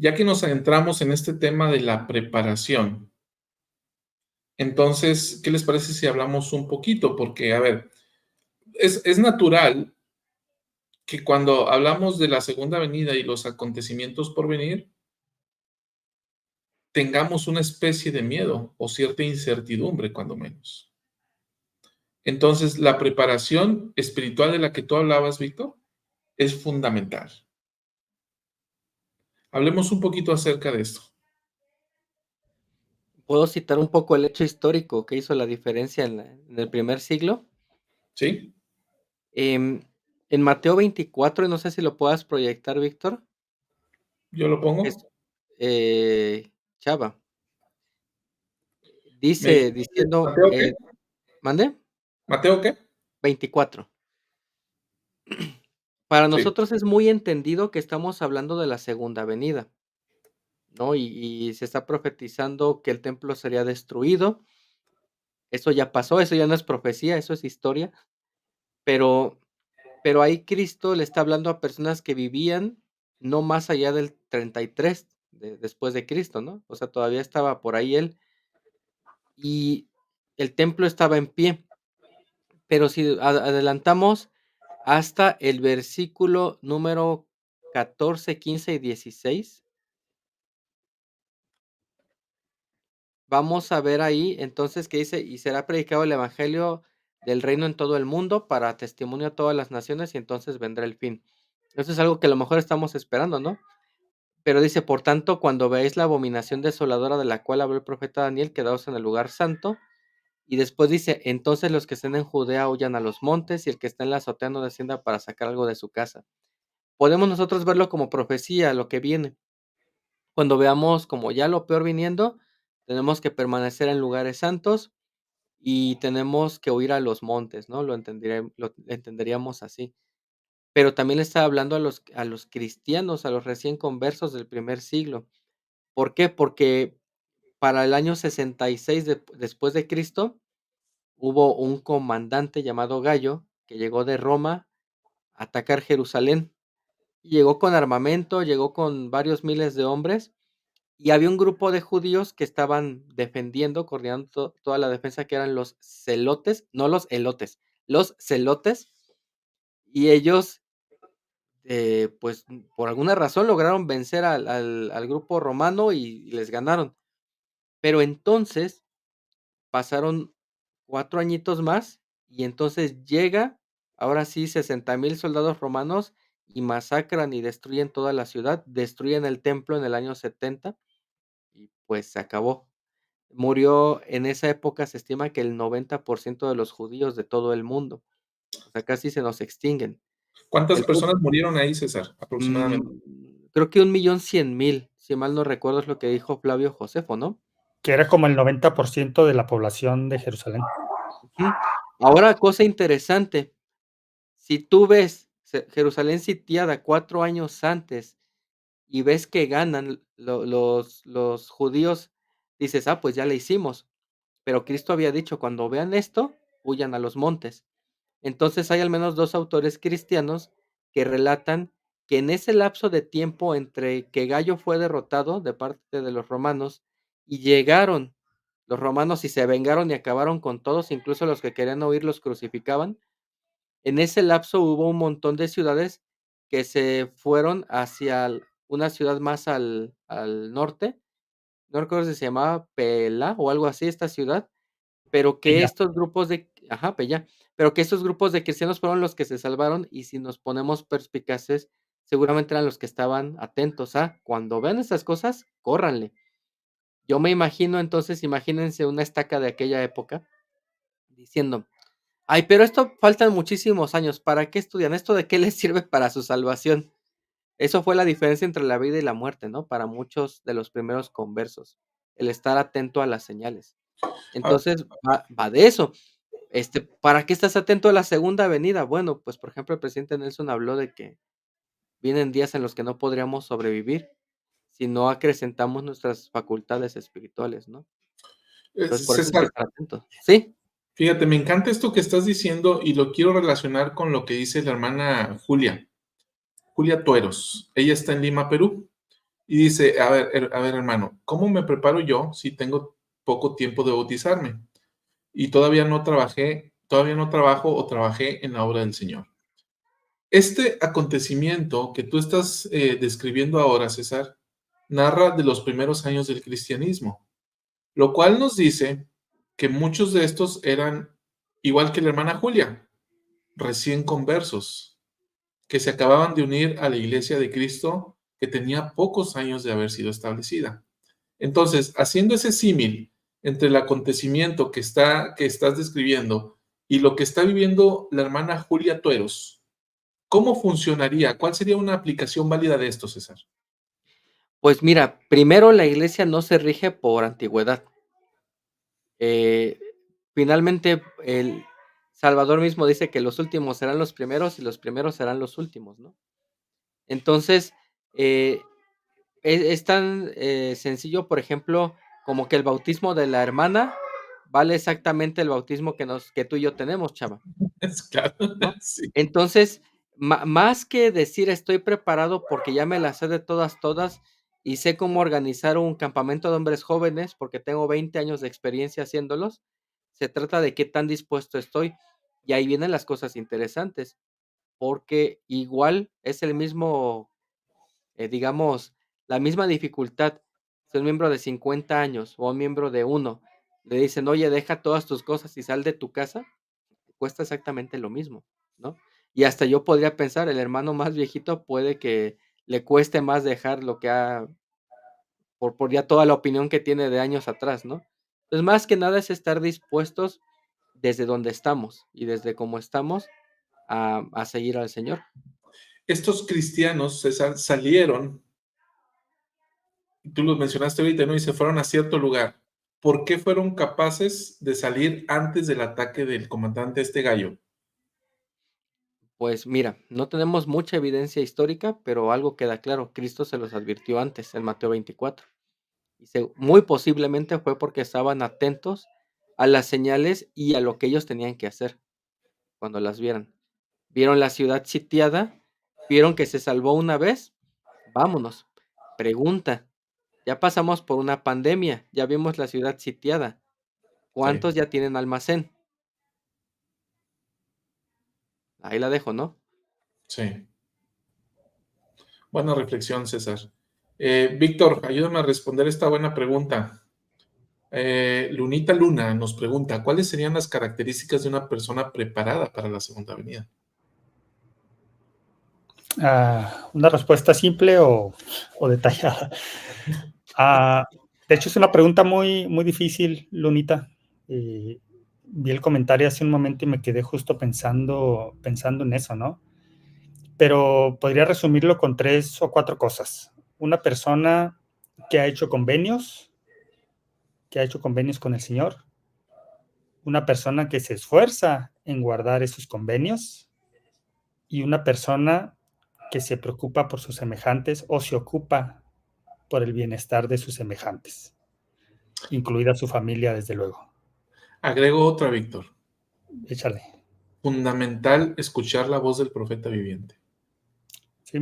Ya que nos adentramos en este tema de la preparación, entonces, ¿qué les parece si hablamos un poquito? Porque, a ver, es natural que cuando hablamos de la segunda venida y los acontecimientos por venir, tengamos una especie de miedo o cierta incertidumbre, cuando menos. Entonces, la preparación espiritual de la que tú hablabas, Víctor, es fundamental. Hablemos un poquito acerca de esto. ¿Puedo citar un poco el hecho histórico que hizo la diferencia en el primer siglo? ¿Sí? Em, en Mateo 24, no sé si lo puedas proyectar, Víctor. ¿Yo lo Es, pongo? Chava, ¿Me dice, dijiste diciendo, Mateo qué? ¿mande? ¿Mateo qué? 24. Para Sí. nosotros es muy entendido que estamos hablando de la segunda venida, ¿no? Y se está profetizando que el templo sería destruido. Eso ya pasó, eso ya no es profecía, eso es historia. Pero Pero ahí Cristo le está hablando a personas que vivían no más allá del 33 después de Cristo, ¿no? O sea, todavía estaba por ahí él, y el templo estaba en pie. Pero si adelantamos hasta el versículo número 14, 15 y 16, vamos a ver ahí entonces que dice: "Y será predicado el evangelio del reino en todo el mundo para testimonio a todas las naciones, y entonces vendrá el fin". Eso es algo que a lo mejor estamos esperando, ¿no? Pero dice: "Por tanto, cuando veáis la abominación desoladora de la cual habló el profeta Daniel, quedaos en el lugar santo". Y después dice: "Entonces los que estén en Judea huyan a los montes, y el que está en la azotea no descienda para sacar algo de su casa". Podemos nosotros verlo como profecía, lo que viene. Cuando veamos como ya lo peor viniendo, tenemos que permanecer en lugares santos y tenemos que huir a los montes, ¿no? Lo entenderíamos así. Pero también le está hablando a los cristianos, a los recién conversos del primer siglo. ¿Por qué? Porque para el año 66 después de Cristo, hubo un comandante llamado Gallo que llegó de Roma a atacar Jerusalén. Llegó con armamento, llegó con varios miles de hombres, y había un grupo de judíos que estaban defendiendo, coordinando toda la defensa, que eran los celotes, no los elotes, los celotes, y ellos, pues, por alguna razón lograron vencer al grupo romano y les ganaron. Pero entonces pasaron 4 añitos más, y entonces llega, ahora sí, 60,000 soldados romanos, y masacran y destruyen toda la ciudad, destruyen el templo en el año 70 y, pues, se acabó. Murió en esa época, se estima que el 90% de los judíos de todo el mundo, o sea, casi se nos extinguen. ¿Cuántas El pu personas murieron ahí, César, aproximadamente? Creo que 1,100,000, si mal no recuerdo, es lo que dijo Flavio Josefo, ¿no? Que era como el 90% de la población de Jerusalén. Ujú. Ahora, cosa interesante. Si tú ves Jerusalén sitiada 4 años antes y ves que ganan los judíos, dices: "Ah, pues ya le hicimos". Pero Cristo había dicho: "Cuando vean esto, huyan a los montes". Entonces, hay al menos 2 autores cristianos que relatan que en ese lapso de tiempo entre que Gallo fue derrotado de parte de los romanos y llegaron los romanos y se vengaron y acabaron con todos, incluso los que querían huir los crucificaban. En ese lapso hubo un montón de ciudades que se fueron hacia una ciudad más al norte, no recuerdo si se llamaba Pela o algo así esta ciudad, pero que Ella. estos grupos de ajá, Pella, pero que estos grupos de cristianos fueron los que se salvaron, y si nos ponemos perspicaces, seguramente eran los que estaban atentos a cuando vean estas cosas, córranle. Yo me imagino, entonces, imagínense una estaca de aquella época diciendo: "Ay, pero esto faltan muchísimos años, ¿para qué estudian? ¿Esto de qué les sirve para su salvación?". Eso fue la diferencia entre la vida y la muerte, ¿no? Para muchos de los primeros conversos, el estar atento a las señales. Ah, Entonces, va de eso. ¿Para qué estás atento a la segunda venida? Bueno, pues, por ejemplo, el presidente Nelson habló de que vienen días en los que no podríamos sobrevivir si no acrecentamos nuestras facultades espirituales, ¿no? Entonces, por eso hay que César, estar atentos. Sí, fíjate, me encanta esto que estás diciendo y lo quiero relacionar con lo que dice la hermana Julia, Julia Tueros. Ella está en Lima, Perú. Y dice, a ver, hermano, ¿cómo me preparo yo si tengo poco tiempo de bautizarme? Y todavía no trabajo o trabajé en la obra del Señor. Este acontecimiento que tú estás describiendo ahora, César, narra de los primeros años del cristianismo, lo cual nos dice que muchos de estos eran igual que la hermana Julia, recién conversos, que se acababan de unir a la iglesia de Cristo que tenía pocos años de haber sido establecida. Entonces, haciendo ese símil entre el acontecimiento que estás describiendo y lo que está viviendo la hermana Julia Tueros, ¿cómo funcionaría? ¿Cuál sería una aplicación válida de esto, César? Pues mira, primero la iglesia no se rige por antigüedad. Eh, Finalmente, el Salvador mismo dice que los últimos serán los primeros y los primeros serán los últimos, ¿no? Entonces, eh, es tan sencillo, por ejemplo, como que el bautismo de la hermana vale exactamente el bautismo que tú y yo tenemos, chava, Es claro, ¿no? sí, Entonces, más que decir estoy preparado porque ya me las sé de todas, todas, y sé cómo organizar un campamento de hombres jóvenes porque tengo 20 años de experiencia haciéndolos, se trata de qué tan dispuesto estoy. Y ahí vienen las cosas interesantes, porque igual es el mismo, digamos, la misma dificultad. Si un miembro de 50 años o un miembro de uno le dicen, oye, deja todas tus cosas y sal de tu casa, cuesta exactamente lo mismo, ¿no? Y hasta yo podría pensar, el hermano más viejito puede que le cueste más dejar lo que ha, por ya toda la opinión que tiene de años atrás, ¿no? Entonces, más que nada es estar dispuestos desde donde estamos y desde cómo estamos a seguir al Señor. estos cristianos, César, salieron, tú los mencionaste ahorita, ¿no? Y se fueron a cierto lugar. ¿Por qué fueron capaces de salir antes del ataque del comandante este gallo? Pues mira, no tenemos mucha evidencia histórica, pero algo queda claro, Cristo se los advirtió antes en Mateo 24. Y muy posiblemente fue porque estaban atentos a las señales y a lo que ellos tenían que hacer cuando las vieran. Vieron la ciudad sitiada, vieron que se salvó una vez, vámonos. Pregunta, ya pasamos por una pandemia, ya vimos la ciudad sitiada. Sí, ¿Cuántos ya tienen almacén? Ahí la dejo, ¿no? sí. Buena reflexión, César. Víctor, ayúdame a responder esta buena pregunta. Lunita Luna nos pregunta, ¿cuáles serían las características de una persona preparada para la segunda venida? ¿Una respuesta simple o detallada? Ah, de hecho, es una pregunta muy, muy difícil, Lunita. Vi el comentario hace un momento y me quedé justo pensando en eso, ¿no? Pero podría resumirlo con 3 o 4 cosas. Una persona que ha hecho convenios, con el Señor. Una persona que se esfuerza en guardar esos convenios. Y una persona que se preocupa por sus semejantes o se ocupa por el bienestar de sus semejantes, incluida su familia, desde luego. Agrego otra, Víctor. Échale. Fundamental escuchar la voz del profeta viviente. Sí.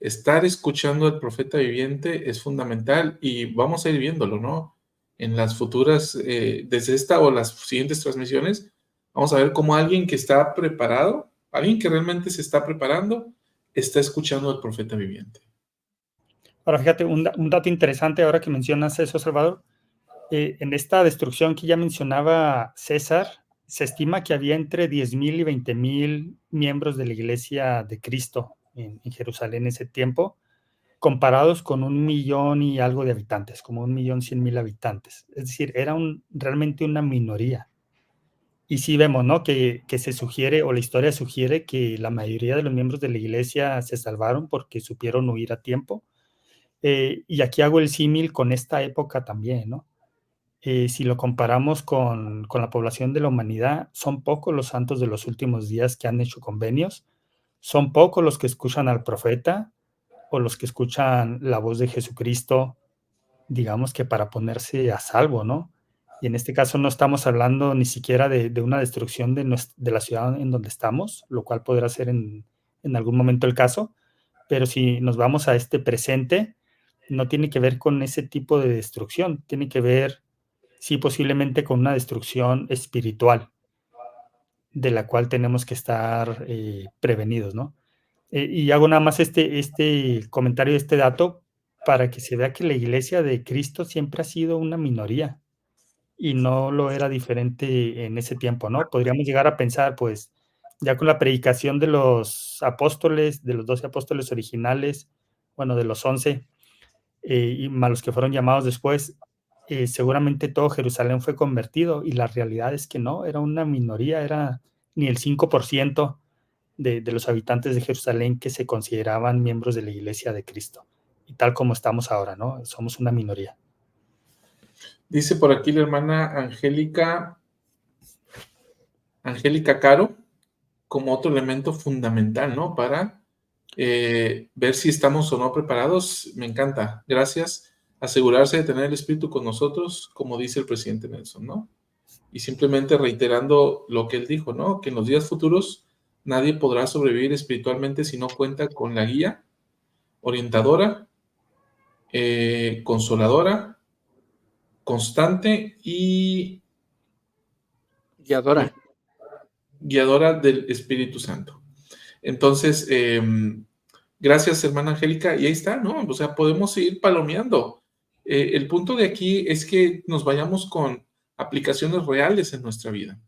Estar escuchando al profeta viviente es fundamental y vamos a ir viéndolo, ¿no? En las futuras, desde esta o las siguientes transmisiones, vamos a ver cómo alguien que está preparado, alguien que realmente se está preparando, está escuchando al profeta viviente. Ahora, fíjate, un dato interesante ahora que mencionas eso, Salvador. En esta destrucción que ya mencionaba César, se estima que había entre 10,000 y 20,000 miembros de la Iglesia de Cristo en Jerusalén en ese tiempo, comparados con 1,000,000 y algo de habitantes, como 1,100,000 habitantes. Es decir, era realmente una minoría. Y sí vemos, ¿no? Que se sugiere, o la historia sugiere, que la mayoría de los miembros de la iglesia se salvaron porque supieron huir a tiempo. Y aquí hago el símil con esta época también, ¿no? Si lo comparamos con la población de la humanidad, son pocos los santos de los últimos días que han hecho convenios, son pocos los que escuchan al profeta o los que escuchan la voz de Jesucristo, digamos que para ponerse a salvo, ¿no? Y en este caso no estamos hablando ni siquiera de una destrucción de la ciudad en donde estamos, lo cual podrá ser en algún momento el caso, pero si nos vamos a este presente, no tiene que ver con ese tipo de destrucción, tiene que ver, sí, posiblemente con una destrucción espiritual, de la cual tenemos que estar prevenidos, ¿no? Y hago nada más este comentario, este dato, para que se vea que la iglesia de Cristo siempre ha sido una minoría y no lo era diferente en ese tiempo, ¿no? Podríamos llegar a pensar, pues, ya con la predicación de los apóstoles, de los 12 apóstoles originales, bueno, de los 11, y más los que fueron llamados después, seguramente todo Jerusalén fue convertido, y la realidad es que no, era una minoría, era ni el 5% de los habitantes de Jerusalén que se consideraban miembros de la iglesia de Cristo. Y tal como estamos ahora, ¿no? Somos una minoría. Dice por aquí la hermana Angélica Caro, como otro elemento fundamental, ¿no? Para ver si estamos o no preparados. Me encanta. Gracias. Asegurarse de tener el Espíritu con nosotros, como dice el presidente Nelson, ¿no? Y simplemente reiterando lo que él dijo, ¿no? Que en los días futuros nadie podrá sobrevivir espiritualmente si no cuenta con la guía orientadora, consoladora, constante y Guiadora. guiadora del Espíritu Santo. Entonces, gracias, hermana Angélica, y ahí está, ¿no? O sea, podemos seguir palomeando. El punto de aquí es que nos vayamos con aplicaciones reales en nuestra vida.